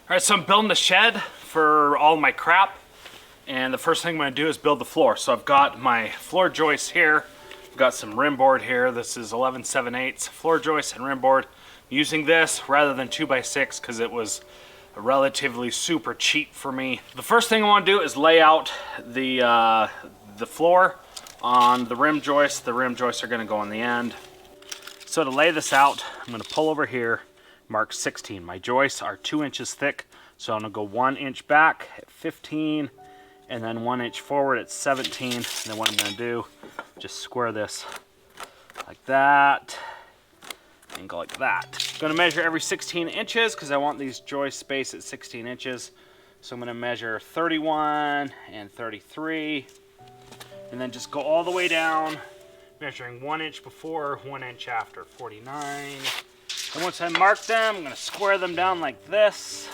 Alright, so I'm building the shed for all my crap, and the first thing I'm going to do is build the floor. So I've got my floor joists here, I've got some rim board here. This is 11/7/8 floor joists and rim board. I'm using this rather than 2x6 because it was relatively super cheap for me. The first thing I want to do is lay out the floor on the rim joists. The rim joists are going to go on the end. So to lay this out, I'm going to pull over here, mark 16. My joists are 2 inches thick, so I'm going to go 1 inch back at 15, and then 1 inch forward at 17. And then what I'm going to do, just square this like that, and go like that. I'm going to measure every 16 inches because I want these joists spaced at 16 inches. So I'm going to measure 31 and 33, and then just go all the way down, measuring 1 inch before, 1 inch after, 49. And once I mark them, I'm going to square them down like this.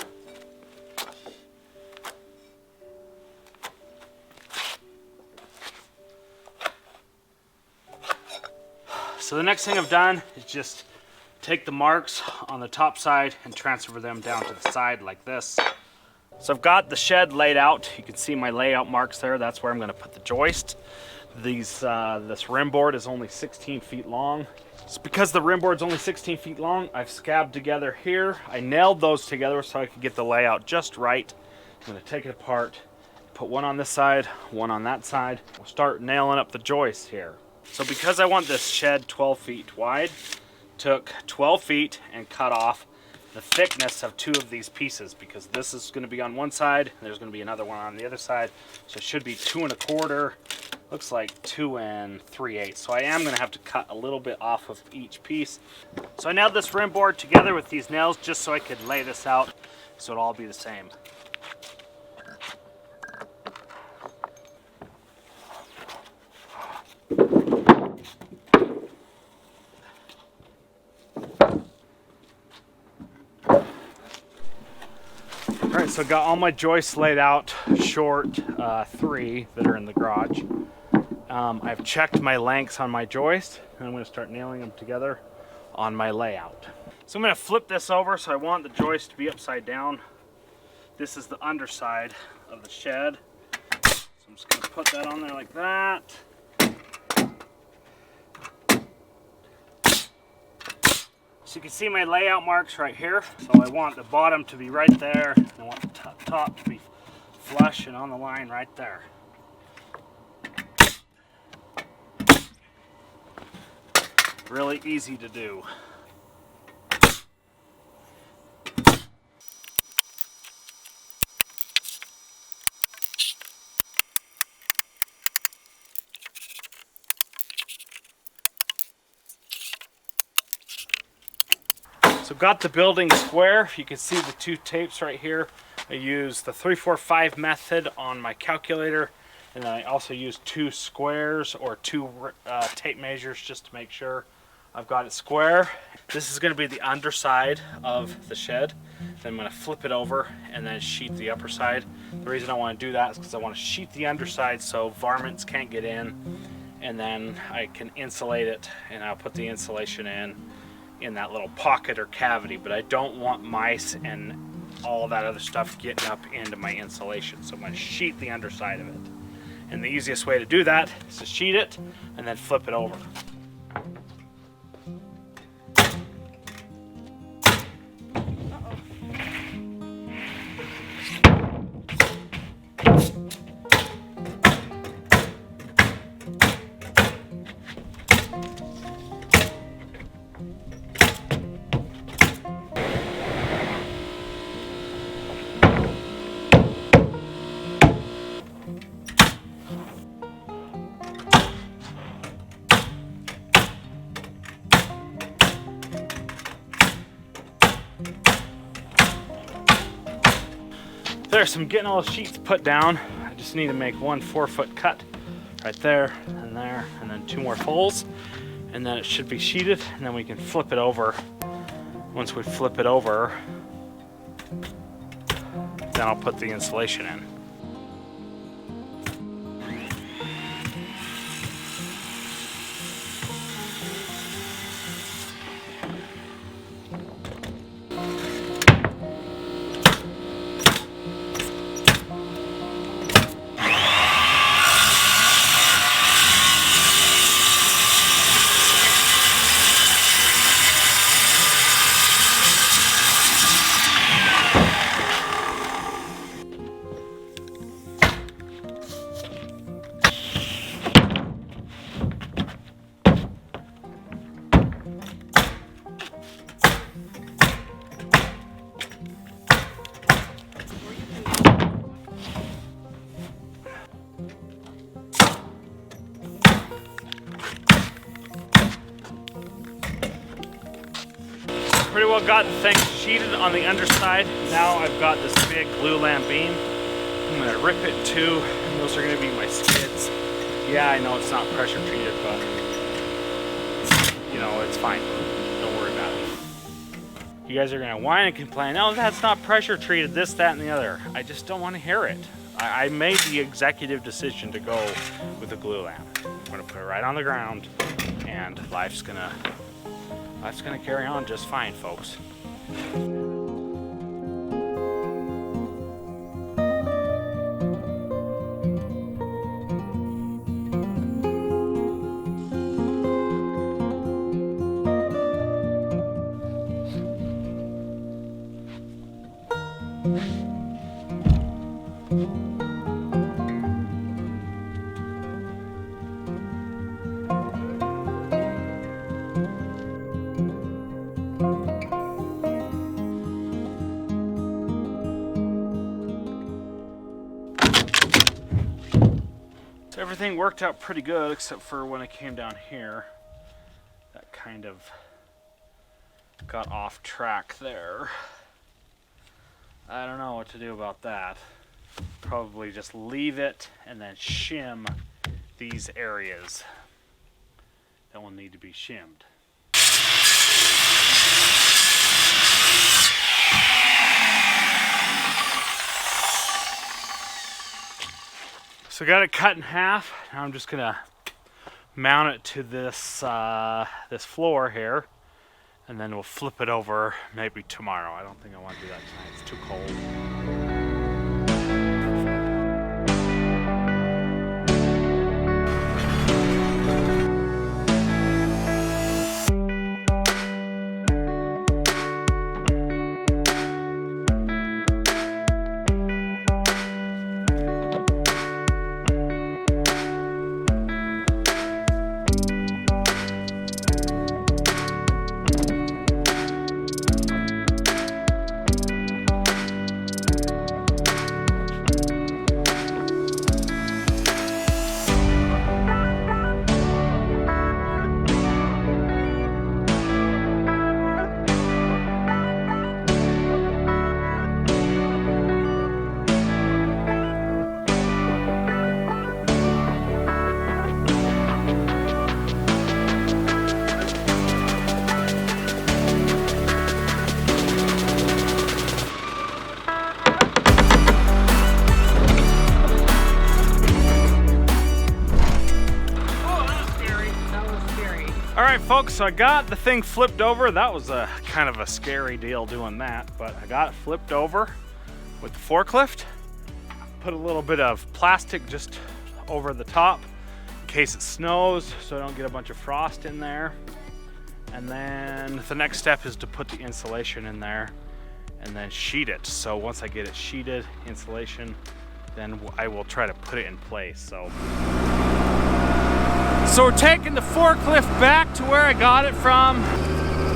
So the next thing I've done is just take the marks on the top side and transfer them down to the side like this. So I've got the shed laid out. You can see my layout marks there. That's where I'm going to put the joist. This rim board is only 16 feet long. So because the rim board's only 16 feet long, I've scabbed together here. I nailed those together so I could get the layout just right. I'm going to take it apart, put one on this side, one on that side. We'll start nailing up the joists here. So because I want this shed 12 feet wide, took 12 feet and cut off the thickness of 2 of these pieces, because this is going to be on one side and there's going to be another one on the other side. So it should be 2 1/4. Looks like 2 3/8. So I am going to have to cut a little bit off of each piece. So I nailed this rim board together with these nails just so I could lay this out so it'll all be the same. Alright, so I got all my joists laid out, short 3 that are in the garage. I've checked my lengths on my joist, and I'm going to start nailing them together on my layout. So I'm going to flip this over, so I want the joist to be upside down. This is the underside of the shed. So I'm just going to put that on there like that. So you can see my layout marks right here. So I want the bottom to be right there. I want the top to be flush and on the line right there. Really easy to do. So got the building square. You can see the 2 tapes right here. I use the 3-4-5 method on my calculator, and then I also use 2 squares or 2 tape measures just to make sure I've got it square. This is going to be the underside of the shed. Then I'm going to flip it over and then sheet the upper side. The reason I want to do that is because I want to sheet the underside so varmints can't get in, and then I can insulate it, and I'll put the insulation in that little pocket or cavity, but I don't want mice and all that other stuff getting up into my insulation. So I'm going to sheet the underside of it. And the easiest way to do that is to sheet it and then flip it over. There, so I'm getting all the sheets put down. I just need to make 1 4-foot cut right there, and then 2 more holes, and then it should be sheeted, and then we can flip it over. Once we flip it over, then I'll put the insulation in. well got the thing sheeted on the underside. Now I've got this big glulam beam. I'm gonna rip it in two, and those are gonna be my skids. Yeah, I know it's not pressure treated, but you know, it's fine. Don't worry about it. You guys are gonna whine and complain, oh, that's not pressure treated, this, that, and the other. I just don't want to hear it. I made the executive decision to go with the glulam. I'm gonna put it right on the ground, and life's gonna carry on just fine, folks. So everything worked out pretty good, except for when I came down here. That kind of got off track there. I don't know what to do about that. Probably just leave it and then shim these areas that will need to be shimmed. So I got it cut in half. Now I'm just gonna mount it to this this floor here, and then we'll flip it over maybe tomorrow. I don't think I want to do that tonight. It's too cold. All right, folks, so I got the thing flipped over. That was a kind of a scary deal doing that, but I got it flipped over with the forklift. Put a little bit of plastic just over the top in case it snows, so I don't get a bunch of frost in there. And then the next step is to put the insulation in there and then sheet it. So once I get it sheeted, insulation, then I will try to put it in place. So we're taking the forklift back to where I got it from.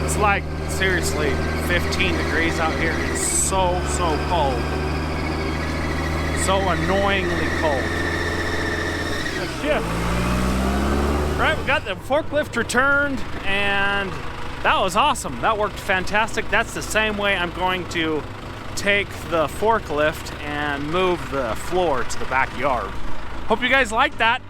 It's like, seriously, 15 degrees out here. It's so cold. So annoyingly cold. Let's shift. Right, we got the forklift returned, and that was awesome. That worked fantastic. That's the same way I'm going to take the forklift and move the floor to the backyard. Hope you guys like that.